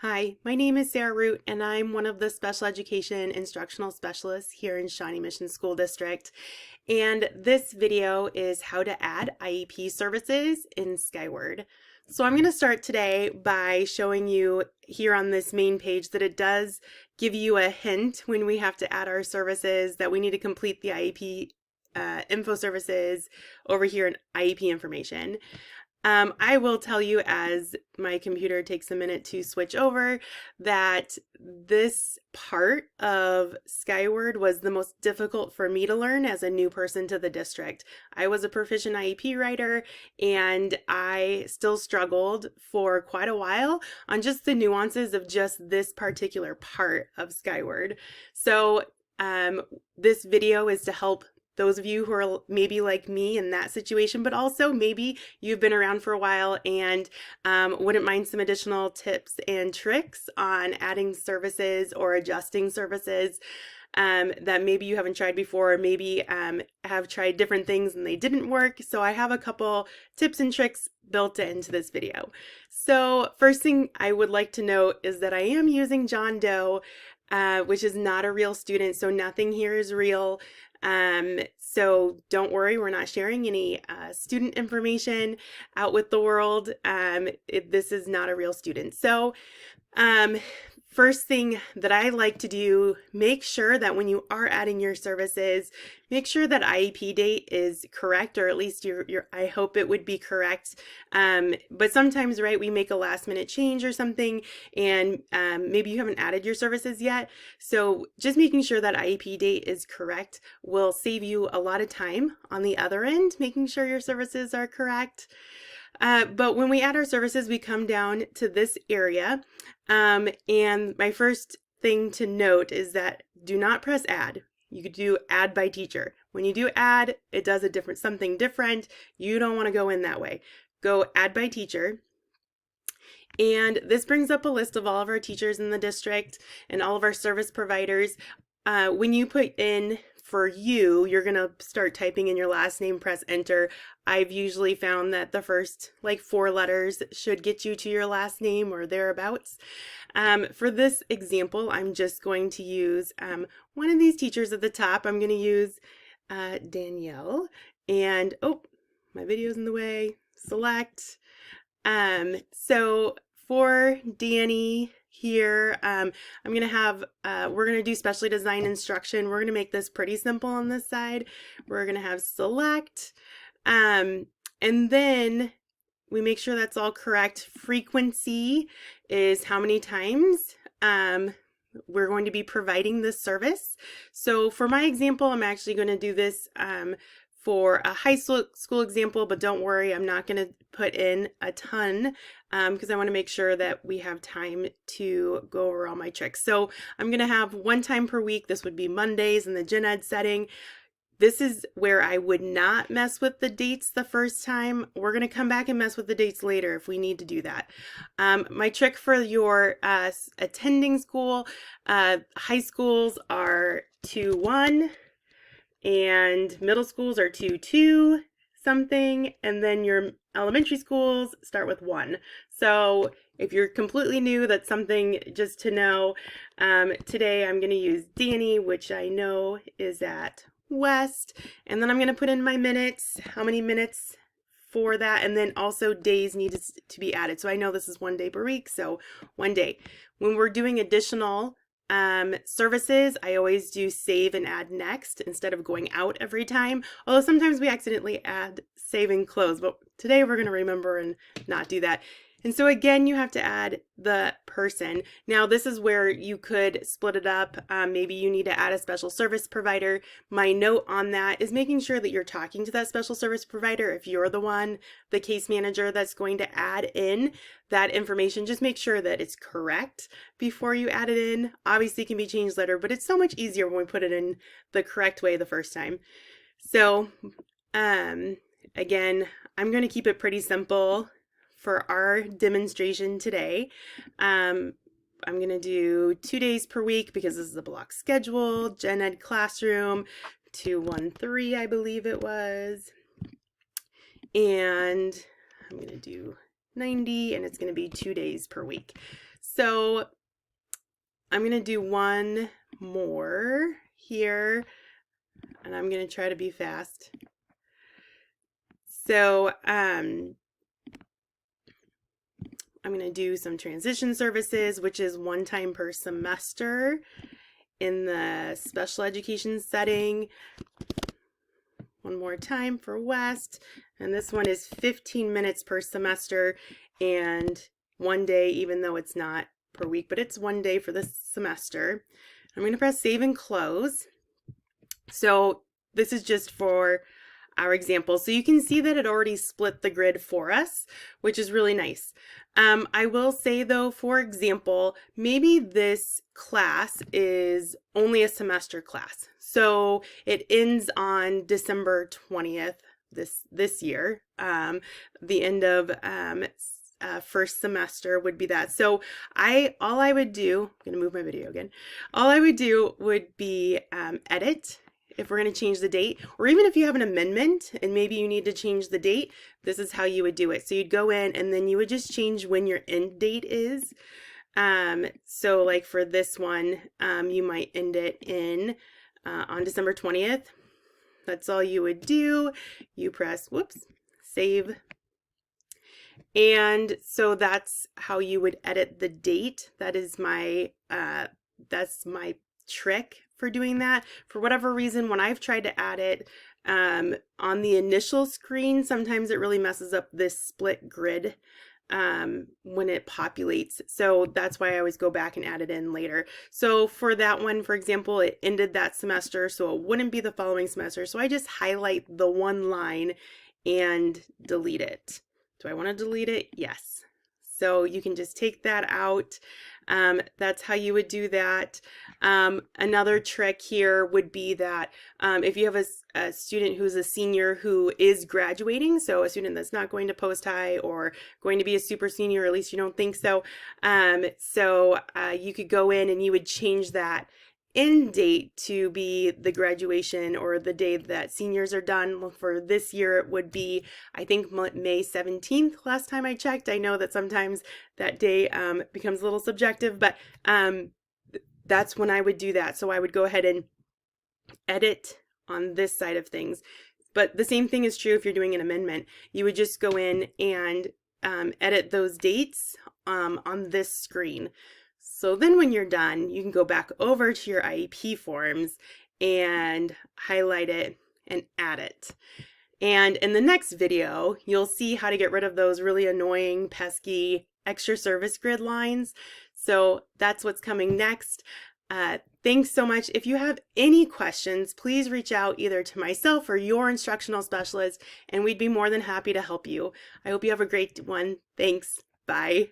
Hi, my name is Sarah Root, and I'm one of the special education instructional specialists here in Shawnee Mission School District. And this video is how to add IEP services in Skyward. So I'm going to start today by showing you here on this main page that it does give you a hint when we have to add our services that we need to complete the IEP info services over here in IEP information. I will tell you as my computer takes a minute to switch over that this part of Skyward was the most difficult for me to learn as a new person to the district. I was a proficient IEP writer and I still struggled for quite a while on just the nuances of just this particular part of Skyward. So this video is to help those of you who are maybe like me in that situation, but also maybe you've been around for a while and wouldn't mind some additional tips and tricks on adding services or adjusting services that maybe you haven't tried before, or maybe have tried different things and they didn't work. So I have a couple tips and tricks built into this video. So first thing I would like to note is that I am using John Doe, which is not a real student, so nothing here is real. So don't worry, we're not sharing any student information out with the world. This is not a real student. So first thing that I like to do, make sure that when you are adding your services, make sure that IEP date is correct, or at least I hope it would be correct. But sometimes, right, we make a last minute change or something, and maybe you haven't added your services yet. So just making sure that IEP date is correct will save you a lot of time on the other end, making sure your services are correct. But when we add our services, we come down to this area. And my first thing to note is that do not press add. You could do add by teacher. When you do add, it does something different. You don't want to go in that way. Go add by teacher. And this brings up a list of all of our teachers in the district and all of our service providers. When you put in for you're going to start typing in your last name, press enter. I've usually found that the first 4 letters should get you to your last name or thereabouts. For this example, I'm just going to use one of these teachers at the top. I'm going to use Danielle, and oh, my video's in the way. Select. So for Danny here, I'm going to have, we're going to do specially designed instruction. We're going to make this pretty simple on this side. We're going to have select, and then we make sure that's all correct. Frequency is how many times we're going to be providing this service. So for my example, I'm actually going to do this for a high school example, but don't worry, I'm not going to put in a ton because I want to make sure that we have time to go over all my tricks. So I'm going to have 1 time per week. This would be Mondays in the gen ed setting. This is where I would not mess with the dates the first time. We're going to come back and mess with the dates later if we need to do that. My trick for your attending school, high schools are 2-1. And middle schools are 2-2 something, and then your elementary schools start with 1. So if you're completely new, that's something just to know. Today I'm going to use Danny, which I know is at West, and then I'm going to put in my minutes, how many minutes for that, and then also days need to be added. So I know this is 1 day per week, so 1 day. When we're doing additional services, I always do save and add next instead of going out every time. Although sometimes we accidentally add save and close, but today we're going to remember and not do that. And so again, you have to add the person. Now this is where you could split it up. Maybe you need to add a special service provider. My note on that is making sure that you're talking to that special service provider. If you're the case manager that's going to add in that information, just make sure that it's correct before you add it in. Obviously it can be changed later, but it's so much easier when we put it in the correct way the first time. So again, I'm going to keep it pretty simple for our demonstration today. I'm going to do 2 days per week because this is a block schedule, gen ed classroom, 213 I believe it was. And I'm going to do 90, and it's going to be 2 days per week. So I'm going to do one more here, and I'm going to try to be fast. So I'm going to do some transition services, which is one time per semester in the special education setting. One more time for West, and this one is 15 minutes per semester and one day, even though it's not per week, but it's one day for this semester. I'm going to press save and close. So this is just for our example. So you can see that it already split the grid for us, which is really nice. I will say though, for example, maybe this class is only a semester class. So it ends on December 20th this year. The end of first semester would be that. So all I would do, I'm gonna move my video again. All I would do would be edit if we're going to change the date, or even if you have an amendment and maybe you need to change the date, this is how you would do it. So you'd go in and then you would just change when your end date is. So like for this one, you might end it in on December 20th. That's all you would do. You press, whoops, save. And so that's how you would edit the date. That is that's my trick for doing that. For whatever reason, when I've tried to add it on the initial screen, sometimes it really messes up this split grid when it populates. So that's why I always go back and add it in later. So for that one, for example, it ended that semester, so it wouldn't be the following semester. So I just highlight the one line and delete it. Do I want to delete it? Yes. So you can just take that out. That's how you would do that. Another trick here would be that if you have a student who's a senior who is graduating, so a student that's not going to post-high or going to be a super senior, or at least you don't think so, you could go in and you would change that end date to be the graduation or the day that seniors are done. For this year, it would be, I think, May 17th last time I checked. I know that sometimes that day becomes a little subjective, but that's when I would do that. So I would go ahead and edit on this side of things. But the same thing is true if you're doing an amendment. You would just go in and edit those dates on this screen. So then when you're done, you can go back over to your IEP forms and highlight it and add it. And in the next video, you'll see how to get rid of those really annoying, pesky extra service grid lines. So that's what's coming next. Thanks so much. If you have any questions, please reach out either to myself or your instructional specialist, and we'd be more than happy to help you. I hope you have a great one. Thanks. Bye.